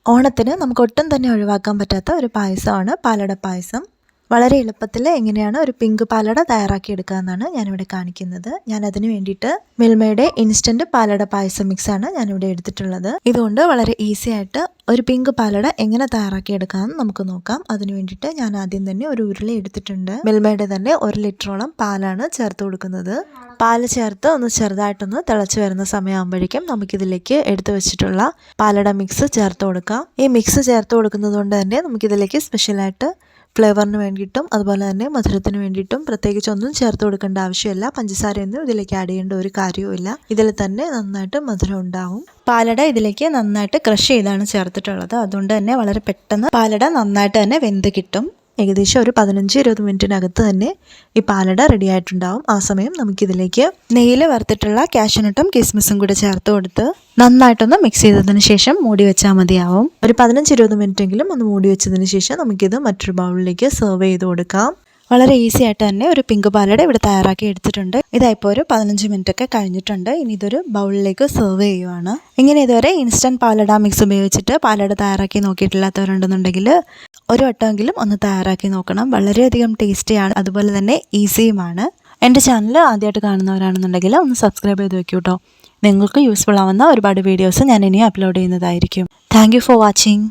ഓണത്തിന് നമുക്ക് ഒട്ടും തന്നെ ഒഴിവാക്കാൻ പറ്റാത്ത ഒരു പായസമാണ് പാലട പായസം. വളരെ എളുപ്പത്തിൽ എങ്ങനെയാണ് ഒരു പിങ്ക് പാലട തയ്യാറാക്കിയെടുക്കുക എന്നാണ് ഞാനിവിടെ കാണിക്കുന്നത്. അതിന് വേണ്ടിയിട്ട് മിൽമയുടെ ഇൻസ്റ്റൻറ്റ് പാലട പായസം മിക്സാണ് ഞാനിവിടെ എടുത്തിട്ടുള്ളത്. ഇതുകൊണ്ട് വളരെ ഈസി ആയിട്ട് ഒരു പിങ്ക് പാലട എങ്ങനെ തയ്യാറാക്കിയെടുക്കാമെന്ന് നമുക്ക് നോക്കാം. അതിന് വേണ്ടിയിട്ട് ഞാൻ ആദ്യം തന്നെ ഒരു ഉരുളി എടുത്തിട്ടുണ്ട്. മിൽമയുടെ തന്നെ 1 ലിറ്ററോളം പാലാണ് ചേർത്ത് കൊടുക്കുന്നത്. പാല് ചേർത്ത് ഒന്ന് ചെറുതായിട്ടൊന്ന് തിളച്ച് വരുന്ന സമയമാകുമ്പോഴേക്കും നമുക്കിതിലേക്ക് എടുത്തു വെച്ചിട്ടുള്ള പാലട മിക്സ് ചേർത്ത് കൊടുക്കാം. ഈ മിക്സ് ചേർത്ത് കൊടുക്കുന്നത് കൊണ്ട് തന്നെ നമുക്കിതിലേക്ക് സ്പെഷ്യലായിട്ട് ഫ്ലേവറിന് വേണ്ടിയിട്ടും അതുപോലെ തന്നെ മധുരത്തിന് വേണ്ടിയിട്ടും പ്രത്യേകിച്ചൊന്നും ചേർത്ത് കൊടുക്കേണ്ട ആവശ്യമില്ല. പഞ്ചസാരയൊന്നും ഇതിലേക്ക് ആഡ് ചെയ്യേണ്ട ഒരു കാര്യവുമില്ല. ഇതിൽ തന്നെ നന്നായിട്ട് മധുരം ഉണ്ടാവും. പാലട ഇതിലേക്ക് നന്നായിട്ട് ക്രഷ് ചെയ്താണ് ചേർത്തിട്ടുള്ളത്. അതുകൊണ്ട് തന്നെ വളരെ പെട്ടെന്ന് പാലട നന്നായിട്ട് തന്നെ വെന്ത് കിട്ടും. ഏകദേശം ഒരു 15-20 മിനിറ്റിനകത്ത് തന്നെ ഈ പാലട റെഡി ആയിട്ടുണ്ടാവും. ആ സമയം നമുക്കിതിലേക്ക് നെയ്യിൽ വറുത്തിട്ടുള്ള കാഷ്യൂനട്ടും കിസ്മിസും കൂടെ ചേർത്ത് കൊടുത്ത് നന്നായിട്ടൊന്ന് മിക്സ് ചെയ്തതിന് ശേഷം മൂടി വെച്ചാൽ മതിയാവും. ഒരു 15-20 മിനിറ്റെങ്കിലും ഒന്ന് മൂടി വെച്ചതിന് ശേഷം നമുക്കിത് മറ്റൊരു ബൗളിലേക്ക് സെർവ് ചെയ്ത് കൊടുക്കാം. വളരെ ഈസി ആയിട്ട് തന്നെ ഒരു പിങ്ക് പാലട ഇവിടെ തയ്യാറാക്കി എടുത്തിട്ടുണ്ട്. ഇതായിപ്പോൾ ഒരു 15 മിനിറ്റ് ഒക്കെ കഴിഞ്ഞിട്ടുണ്ട്. ഇനി ഇതൊരു ബൗളിലേക്ക് സെർവ് ചെയ്യുവാണ്. ഇങ്ങനെ ഇതുവരെ ഇൻസ്റ്റൻറ്റ് പാലട മിക്സ് ഉപയോഗിച്ചിട്ട് പാലട തയ്യാറാക്കി നോക്കിയിട്ടില്ലാത്തവരുണ്ടെന്നുണ്ടെങ്കിൽ ഒരു വട്ടമെങ്കിലും ഒന്ന് തയ്യാറാക്കി നോക്കണം. വളരെയധികം ടേസ്റ്റിയാണ്, അതുപോലെ തന്നെ ഈസിയുമാണ്. എൻ്റെ ചാനൽ ആദ്യമായിട്ട് കാണുന്നവരാണെന്നുണ്ടെങ്കിൽ ഒന്ന് സബ്സ്ക്രൈബ് ചെയ്ത് വെക്കൂ കേട്ടോ. നിങ്ങൾക്ക് യൂസ്ഫുൾ ആവുന്ന ഒരുപാട് വീഡിയോസ് ഞാൻ ഇനി അപ്ലോഡ് ചെയ്യുന്നതായിരിക്കും. Thank you for watching.